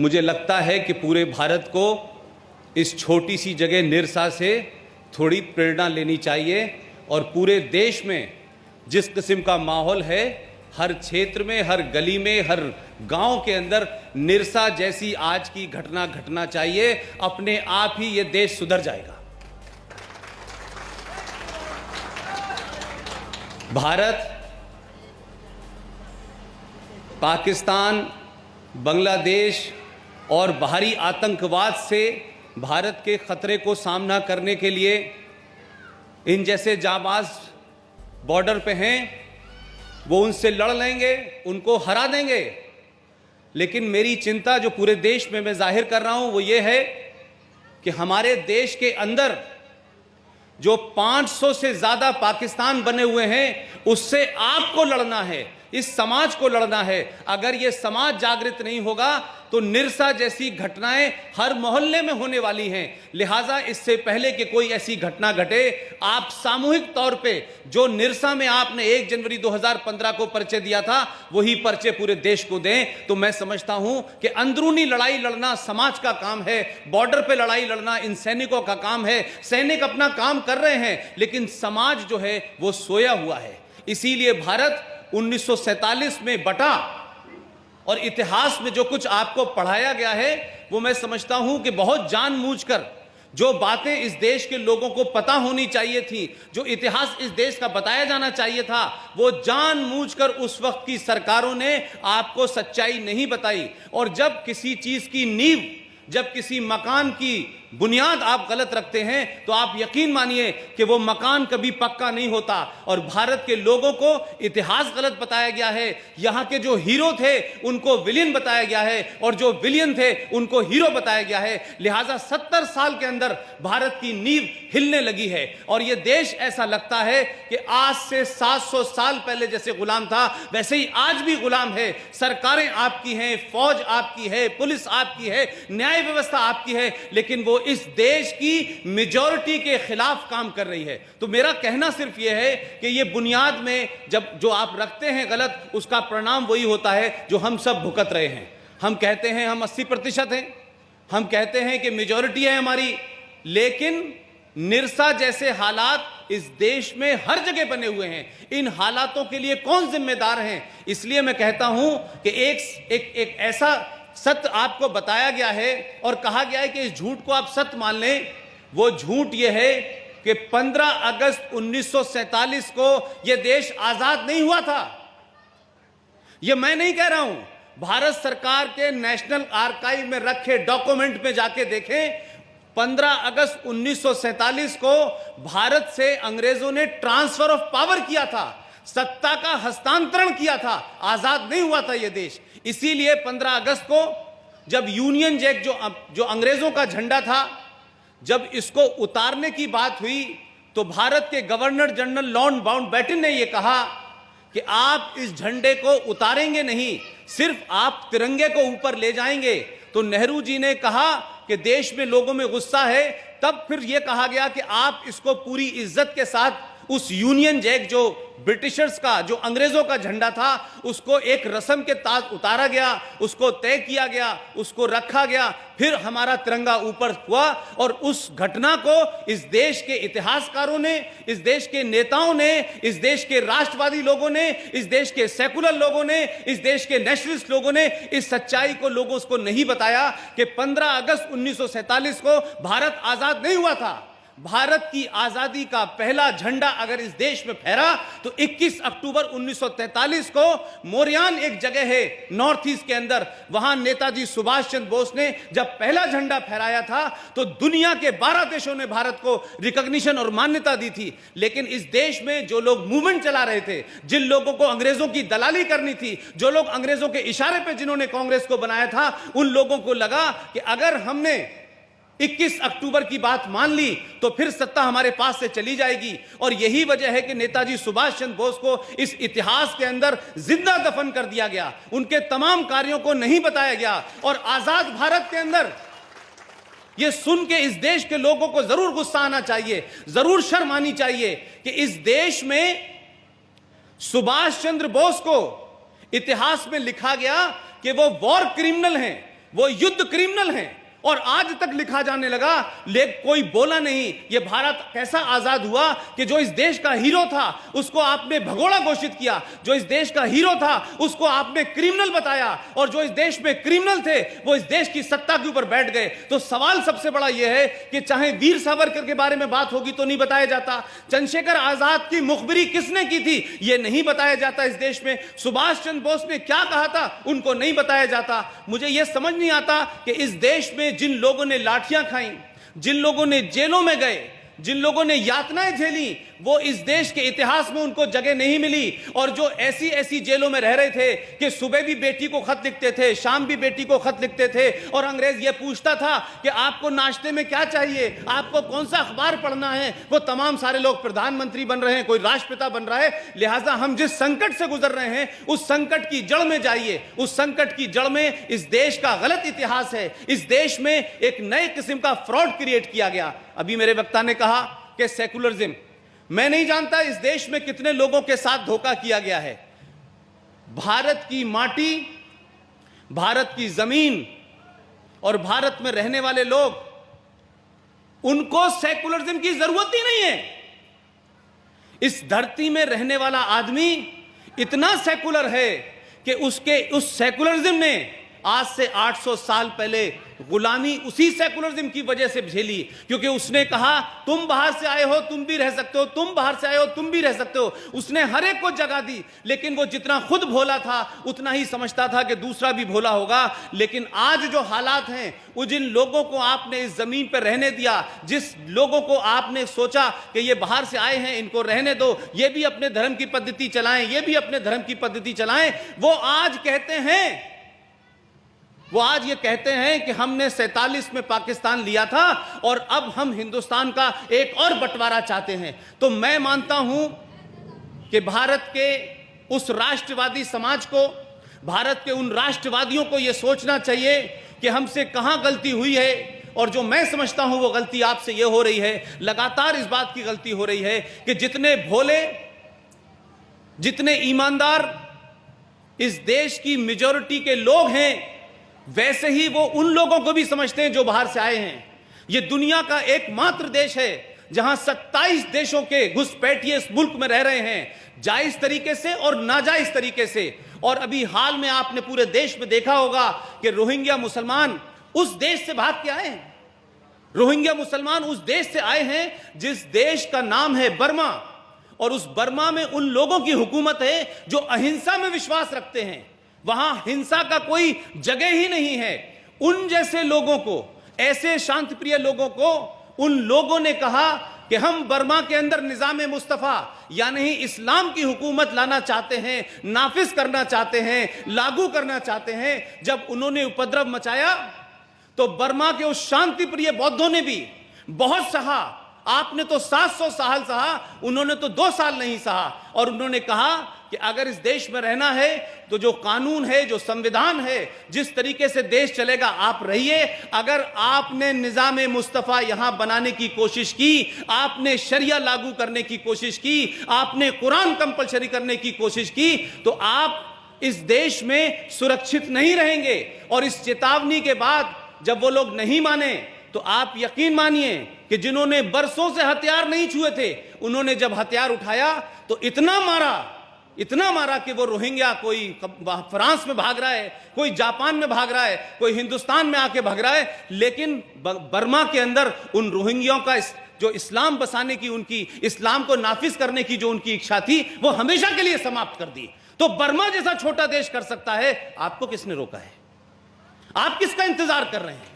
मुझे लगता है कि पूरे भारत को इस छोटी सी जगह निरसा से थोड़ी प्रेरणा लेनी चाहिए और पूरे देश में जिस किस्म का माहौल है, हर क्षेत्र में, हर गली में, हर गांव के अंदर निरसा जैसी आज की घटना घटना चाहिए। अपने आप ही ये देश सुधर जाएगा। भारत, पाकिस्तान, बांग्लादेश और बाहरी आतंकवाद से भारत के खतरे को सामना करने के लिए इन जैसे जाबाज बॉर्डर पे हैं, वो उनसे लड़ लेंगे, उनको हरा देंगे। लेकिन मेरी चिंता जो पूरे देश में मैं जाहिर कर रहा हूं वो ये है कि हमारे देश के अंदर जो 500 से ज्यादा पाकिस्तान बने हुए हैं, उससे आपको लड़ना है, इस समाज को लड़ना है। अगर ये समाज जागृत नहीं होगा तो निरसा जैसी घटनाएं हर मोहल्ले में होने वाली हैं। लिहाजा इससे पहले कि कोई ऐसी घटना घटे, आप सामूहिक तौर पे जो निरसा में आपने 1 जनवरी 2015 को पर्चे दिया था, वही पर्चे पूरे देश को दें। तो मैं समझता हूं कि अंदरूनी लड़ाई लड़ना समाज का काम है, बॉर्डर पे लड़ाई लड़ना इन सैनिकों का काम है। सैनिक अपना काम कर रहे हैं, लेकिन समाज जो है वो सोया हुआ है। इसीलिए भारत 1947 में बटा और इतिहास में जो कुछ आपको पढ़ाया गया है, वो मैं समझता हूं कि बहुत जानबूझकर जो बातें इस देश के लोगों को पता होनी चाहिए थी, जो इतिहास इस देश का बताया जाना चाहिए था, वो जानबूझकर उस वक्त की सरकारों ने आपको सच्चाई नहीं बताई। और जब किसी चीज की नींव, जब किसी मकान की बुनियाद आप गलत रखते हैं, तो आप यकीन मानिए कि वो मकान कभी पक्का नहीं होता। और भारत के लोगों को इतिहास गलत बताया गया है। यहां के जो हीरो थे उनको विलियन बताया गया है, और जो विलियन थे उनको हीरो बताया गया है। लिहाजा 70 साल के अंदर भारत की नींव हिलने लगी है, और ये देश ऐसा लगता है कि आज से 700 साल पहले जैसे गुलाम था, वैसे ही आज भी गुलाम है। सरकारें आपकी हैं, फौज आपकी है, पुलिस आपकी है, न्याय व्यवस्था आपकी है, लेकिन वो इस देश की मेजॉरिटी के खिलाफ काम कर रही है। तो मेरा कहना सिर्फ यह है कि ये बुनियाद में जब जो आप रखते हैं गलत, उसका परिणाम वही होता है जो हम सब भुगत रहे हैं। हम कहते हैं हम 80% हैं, हम कहते हैं कि मेजॉरिटी है हमारी, लेकिन निरसा जैसे हालात इस देश में हर जगह बने हुए हैं। इन हालातों के लिए कौन जिम्मेदार हैं? इसलिए मैं कहता हूं कि एक ऐसा सत्य आपको बताया गया है और कहा गया है कि इस झूठ को आप सत्य मान लें। वो झूठ ये है कि 15 अगस्त 1947 को यह देश आजाद नहीं हुआ था। यह मैं नहीं कह रहा हूं, भारत सरकार के नेशनल आर्काइव में रखे डॉक्यूमेंट में जाके देखें। 15 अगस्त 1947 को भारत से अंग्रेजों ने ट्रांसफर ऑफ पावर किया था, सत्ता का हस्तांतरण किया था। आजाद नहीं हुआ था यह देश। इसीलिए 15 अगस्त को जब यूनियन जैक जो अंग्रेजों का झंडा था, जब इसको उतारने की बात हुई, तो भारत के गवर्नर जनरल लॉर्ड माउंटबेटन ने यह कहा कि आप इस झंडे को उतारेंगे नहीं, सिर्फ आप तिरंगे को ऊपर ले जाएंगे। तो नेहरू जी ने कहा कि देश में लोगों में गुस्सा है, तब फिर यह कहा गया कि आप इसको पूरी इज्जत के साथ उस यूनियन जैक जो ब्रिटिशर्स का, जो अंग्रेजों का झंडा था, उसको एक रस्म के तहत उतारा गया, उसको तय किया गया, उसको रखा गया, फिर हमारा तिरंगा ऊपर हुआ। और उस घटना को इस देश के इतिहासकारों ने, इस देश के नेताओं ने, इस देश के राष्ट्रवादी लोगों ने, इस देश के सेकुलर लोगों ने, इस देश के नेशनलिस्ट लोगों ने इस सच्चाई को लोगों को नहीं बताया कि 15 अगस्त 1947 को भारत आजाद नहीं हुआ था। भारत की आजादी का पहला झंडा अगर इस देश में फहरा तो 21 अक्टूबर 1943 को मोरियान एक जगह है नॉर्थ ईस्ट के अंदर, वहां नेताजी सुभाष चंद्र बोस ने जब पहला झंडा फहराया था तो दुनिया के 12 देशों ने भारत को रिकॉग्निशन और मान्यता दी थी। लेकिन इस देश में जो लोग मूवमेंट चला रहे थे, जिन लोगों को अंग्रेजों की दलाली करनी थी, जो लोग अंग्रेजों के इशारे पर जिन्होंने कांग्रेस को बनाया था, उन लोगों को लगा कि अगर हमने 21 अक्टूबर की बात मान ली तो फिर सत्ता हमारे पास से चली जाएगी। और यही वजह है कि नेताजी सुभाष चंद्र बोस को इस इतिहास के अंदर जिंदा दफन कर दिया गया, उनके तमाम कार्यों को नहीं बताया गया। और आजाद भारत के अंदर यह सुन के इस देश के लोगों को जरूर गुस्सा आना चाहिए, जरूर शर्म आनी चाहिए कि इस देश में सुभाष चंद्र बोस को इतिहास में लिखा गया कि वो वॉर क्रिमिनल हैं, वो युद्ध क्रिमिनल हैं और आज तक लिखा जाने लगा, लेकिन कोई बोला नहीं। ये भारत कैसा आजाद हुआ कि जो इस देश का हीरो था उसको आपने भगोड़ा घोषित किया, जो इस देश का हीरो था उसको आपने क्रिमिनल बताया, और जो इस देश में क्रिमिनल थे वो इस देश की सत्ता के ऊपर बैठ गए। तो सवाल सबसे बड़ा यह है कि चाहे वीर सावरकर के बारे में बात होगी तो नहीं बताया जाता, चंद्रशेखर आजाद की मुखबिरी किसने की थी यह नहीं बताया जाता, इस देश में सुभाष चंद्र बोस ने क्या कहा था उनको नहीं बताया जाता। मुझे यह समझ नहीं आता कि इस देश में जिन लोगों ने लाठियां खाई, जिन लोगों ने जेलों में गए, जिन लोगों ने यातनाएं झेली, वो इस देश के इतिहास में उनको जगह नहीं मिली। और जो ऐसी ऐसी जेलों में रह रहे थे कि सुबह भी बेटी को खत लिखते थे, शाम भी बेटी को खत लिखते थे, और अंग्रेज ये पूछता था कि आपको नाश्ते में क्या चाहिए, आपको कौन सा अखबार पढ़ना है। वो तमाम सारे लोग प्रधानमंत्री बन रहे हैं, कोई राष्ट्रपिता बन रहा है। लिहाजा हम जिस संकट से गुजर रहे हैं उस संकट की जड़ में जाइए। उस संकट की जड़ में इस देश का गलत इतिहास है, इस देश में एक नए किस्म का फ्रॉड क्रिएट किया गया। अभी मेरे वक्ता ने कहा कि सेकुलरिज्म, मैं नहीं जानता इस देश में कितने लोगों के साथ धोखा किया गया है। भारत की माटी, भारत की जमीन और भारत में रहने वाले लोग, उनको सेकुलरिज्म की जरूरत ही नहीं है। इस धरती में रहने वाला आदमी इतना सेकुलर है कि उसके उस सेकुलरिज्म ने आज से 800 साल पहले गुलामी उसी सेकुलरिज्म की वजह से झेली, क्योंकि उसने कहा तुम बाहर से आए हो तुम भी रह सकते हो, तुम बाहर से आए हो तुम भी रह सकते हो। उसने हर एक को जगह दी, लेकिन वो जितना खुद भोला था उतना ही समझता था कि दूसरा भी भोला होगा। लेकिन आज जो हालात हैं, वो जिन लोगों को आपने इस जमीन पर रहने दिया, जिस लोगों को आपने सोचा कि ये बाहर से आए हैं इनको रहने दो, ये भी अपने धर्म की पद्धति चलाएं, ये भी अपने धर्म की पद्धति चलाएं, वो आज ये कहते हैं कि हमने 47 में पाकिस्तान लिया था और अब हम हिंदुस्तान का एक और बंटवारा चाहते हैं। तो मैं मानता हूं कि भारत के उस राष्ट्रवादी समाज को, भारत के उन राष्ट्रवादियों को यह सोचना चाहिए कि हमसे कहां गलती हुई है। और जो मैं समझता हूं वो गलती आपसे यह हो रही है, लगातार इस बात की गलती हो रही है कि जितने भोले, जितने ईमानदार इस देश की मेजॉरिटी के लोग हैं, वैसे ही वो उन लोगों को भी समझते हैं जो बाहर से आए हैं। ये दुनिया का एकमात्र देश है जहां 27 देशों के घुसपैठिए इस मुल्क में रह रहे हैं, जायज तरीके से और नाजायज तरीके से। और अभी हाल में आपने पूरे देश में देखा होगा कि रोहिंग्या मुसलमान उस देश से भाग के आए हैं। रोहिंग्या मुसलमान उस देश से आए हैं जिस देश का नाम है बर्मा, और उस बर्मा में उन लोगों की हुकूमत है जो अहिंसा में विश्वास रखते हैं। वहां हिंसा का कोई जगह ही नहीं है। उन जैसे लोगों को, ऐसे शांतिप्रिय लोगों को, उन लोगों ने कहा कि हम बर्मा के अंदर निजाम मुस्तफा यानी इस्लाम की हुकूमत लाना चाहते हैं, नाफिज करना चाहते हैं, लागू करना चाहते हैं। जब उन्होंने उपद्रव मचाया तो बर्मा के उस शांतिप्रिय बौद्धों ने भी बहुत सहा। आपने तो 700 साल सहा, उन्होंने तो 2 साल नहीं सहा। और उन्होंने कहा कि अगर इस देश में रहना है तो जो कानून है, जो संविधान है, जिस तरीके से देश चलेगा आप रहिए। अगर आपने निजाम मुस्तफा यहां बनाने की कोशिश की, आपने शरिया लागू करने की कोशिश की, आपने कुरान कंपलसरी करने की कोशिश की, तो आप इस देश में सुरक्षित नहीं रहेंगे। और इस चेतावनी के बाद जब वो लोग नहीं माने तो आप यकीन मानिए कि जिन्होंने बरसों से हथियार नहीं छुए थे, उन्होंने जब हथियार उठाया तो इतना मारा कि वो रोहिंग्या कोई फ्रांस में भाग रहा है, कोई जापान में भाग रहा है, कोई हिंदुस्तान में आके भाग रहा है। लेकिन बर्मा के अंदर उन रोहिंग्याओं का जो इस्लाम बसाने की, उनकी इस्लाम को नाफिज करने की जो उनकी इच्छा थी, वो हमेशा के लिए समाप्त कर दी। तो बर्मा जैसा छोटा देश कर सकता है, आपको किसने रोका है? आप किसका इंतजार कर रहे हैं?